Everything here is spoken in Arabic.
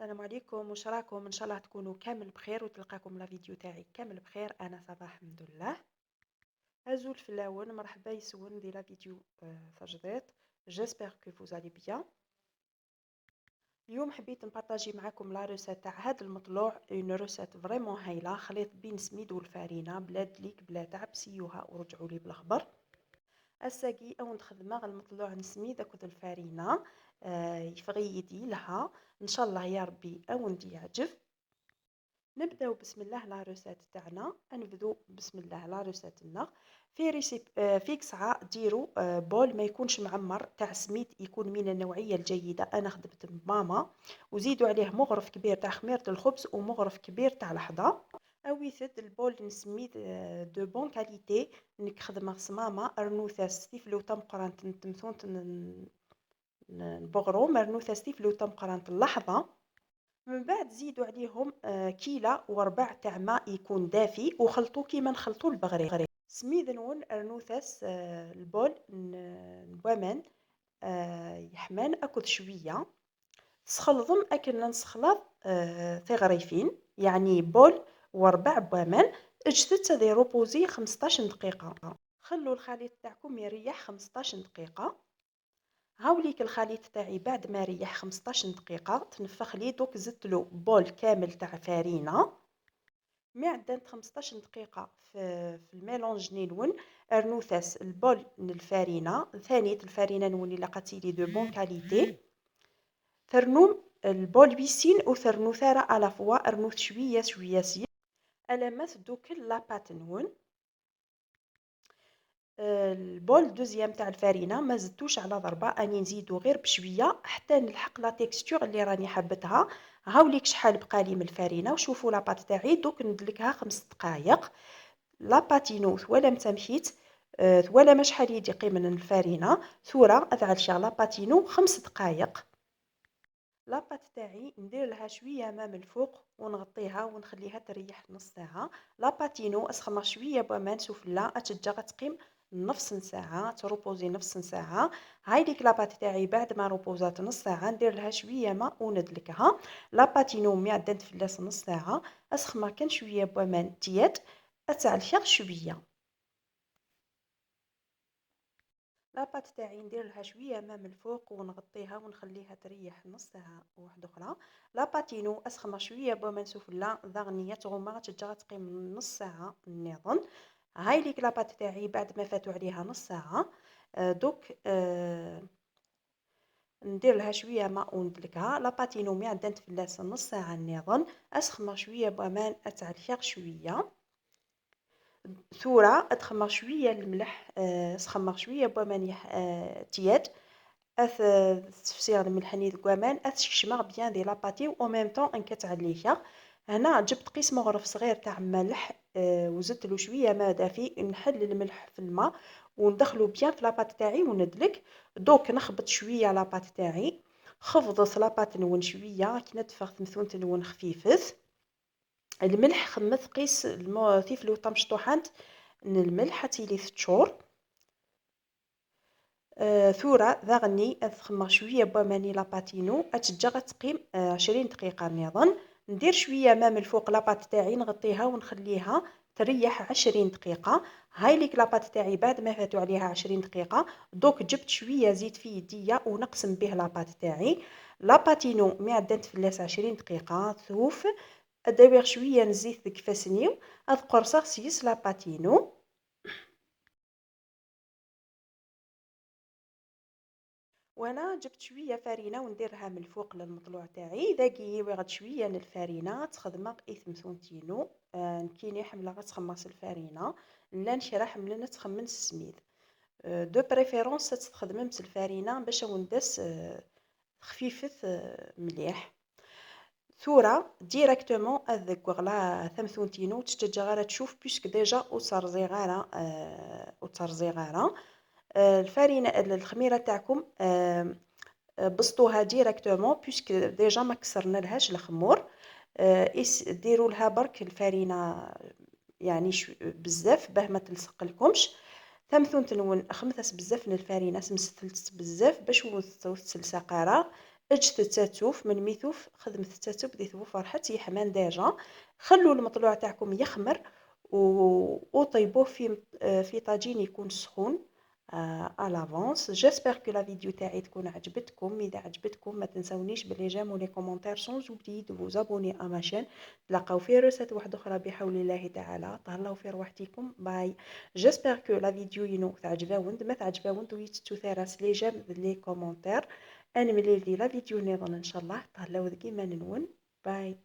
السلام عليكم، واش راكم؟ ان شاء الله تكونوا كامل بخير وتلقاكم لا فيديو تاعي كامل بخير. انا صباح الحمد لله. ازول في الاول مرحبا يسون دي لا فيديو تجديد. جيسبر كو فوز الي بيان. اليوم حبيت نبارطاجي معاكم لا روسيت تاع هذا المطلوع، اون روسيت فريمون هايله، خليط بين سميد والفارينه بلا دليك بلا تعب. سيوها ورجعوا لي بالخبر. الساقي او نخدمها المطلوع نسميد اكد الفارينه. يفغي يدي لها ان شاء الله يا ربي او ندي يعجب. نبداو بسم الله لا روسيت تاعنا. نبدو بسم الله لا روسيت لنا. في ريسيب في قصعه ديروا بول ما يكونش معمر تاع سميد، يكون من النوعيه الجيده. انا خدمت بماما. وزيدوا عليه مغرف كبير تاع خميره الخبز ومغرف كبير تاع الحظا. اوي ثد البول نسميد دو بون كاليتي. نك خدمه صمامه رنوثاس تيفلو تمقران تمثون نبغرو مرنوثه ستيفلو تمقران اللحظه. من بعد زيدوا عليهم كيلة وربع تاع ماء يكون دافي وخلطوه كيما نخلطوا البغري. سميد نون ارنوثس البول نبومان يحمان اكل شويه. سخلظم اكن نسخلط في غريفين، يعني بول وربع بوامان. اجتت تدي روبوزي 15 دقيقه. خلوا الخليط تاعكم يريح 15 دقيقه. هاوليك الخليط تاعي بعد ما ريح 15 دقيقة تنفخ لي. دوك زدت له بول كامل تاع فارينة. مي عدات 15 دقيقة في الميلونج نيلون. ارنوثاس البول من الفارينة ثانية الفارينة نولي لقاتي لي دو بون كاليتي. ثرنوم البول بيسين وثرنو ثارة على فوا ارنوث شوية شوية سي ألمات دوك لابات نون. البول دوزيام تاع الفارينه ما زدتوش على ضربه، اني نزيدو غير بشويه حتى نلحق لا تيكستور اللي راني حبتها. هاوليك شحال بقالي من الفارينه وشوفوا لاباط تاعي. دوك ندلكها 5 دقائق. لاباتينو ولا متمشيت ولا ما شحال يدقي من الفارينه ثوره اذعل لاباتينو 5 دقائق. لاباط تاعي ندير لها شويه ماء من الفوق ونغطيها ونخليها تريح نص ساعه. لاباتينو اسخمر شويه بمان سفلى اتجا غتقيم نص ساعه، تروبوزي نص ساعه. هاي ديك لاباط تاعي بعد ما روبوزات نص ساعه ندير لها شويه ماء وندلكها. لاباتينو مي عدات تفلاس نص ساعه. اسخمر كان شويه بمان تيات اتعلشها شويه. لاباط تاعي ندير لها شويه ماء من الفوق ونغطيها ونخليها تريح نص ساعه واحده اخرى. لاباتينو اسخمر شويه بومان سفلى ضغنيه تغمر تجا تقيم نص ساعه نظن. هاي ليك لاباط تاعي بعد ما فاتوا عليها نص ساعه. دوك ندير لها شويه ماء وندلكها. لاباتينو مي عندها تفلاس نص ساعه نظن. اسخمر شويه بومان اتعلشها شويه ثورة اتخمر شويه الملح. سخمر شويه بومانيح تياد اث تفسير الملح نيت كوامان شماغ بيان دي لاباتي او ميم طون انكت عليها. هنا جبت قيس مغرف صغير تاع ملح وزدت له شويه ماء دافي. نحل الملح في الماء وندخلو بيان في لاباط تاعي وندلك. دوك نخبط شويه لاباط تاعي. خفضت لاباط نون شويه كي ندفغ ثمثون نون خفيفث. الملح خمث قيس ثيفلو طمش طحنت الملح حتى لي 6 شهور. ثورة ذغني أثخمر شوية بوماني لاباتينو أتجا غتقيم 20 دقيقة نظن. ندير شوية ماء من الفوق لاباط تاعي نغطيها ونخليها تريح 20 دقيقة. هاي ليك لاباط تاعي بعد ما فاتوا عليها 20 دقيقة. دوك جبت شوية زيت في يديا ونقسم به لاباط تاعي. لاباتينو مي عدات تفلاس 20 دقيقة ثوف. اداوير شويه نزيد كفاسنيو اذكر سيس لاباتينو. وانا جبت شويه فرينه ونديرها من الفوق للمطلوع تاعي. ذاكي وغد شويه الفرينه تخدم اثم ثونتينو. نكيني حمله غتخمص الفرينه لا نشرح ملي تخمن السميد. دو بريفيرونس تستخدم مس الفرينه باش وندس خفيفث مليح. ثورة ديريكتومون اذك وغلا ثمثونتينو تشتجا غالا تشوف بيسك ديجا وصار زغارة وصار زغارة. الفرينة الخميرة تاعكم بسطوها ديريكتومون بيسك ديجا ما كسرنا لهاش الخمور. ديروا لها برك الفرينة يعني بزاف باه ما تلصق لكمش. ثمثون تنون خمثس بزاف من الفرينة سمستلت بزاف باش وتسلسا قارا. اجت التاتوف من ميثوف خدمت التاتوف ديث فرحت يحمان ديجا. خلوا المطلوع تاعكم يخمر وطيبوه في طاجين يكون سخون à l'avance. J'espère que la vidéo تاعي تكون عجبتكم. إذا عجبتكم ما تنسونيش باللي جيم ولي كومونتير sans oublier de vous abonner à ma chaîne. تلقاو في روسات واحدة أخرى بحول الله تعالى. تهلاو في روحتكم باي. J'espère que la vidéo تعجباوند ما تعجباوند ويتتو ثراس لي جيم لي كومونتير. أنا ملي لا فيديو نظن إن شاء الله تهلاو كيما نون باي.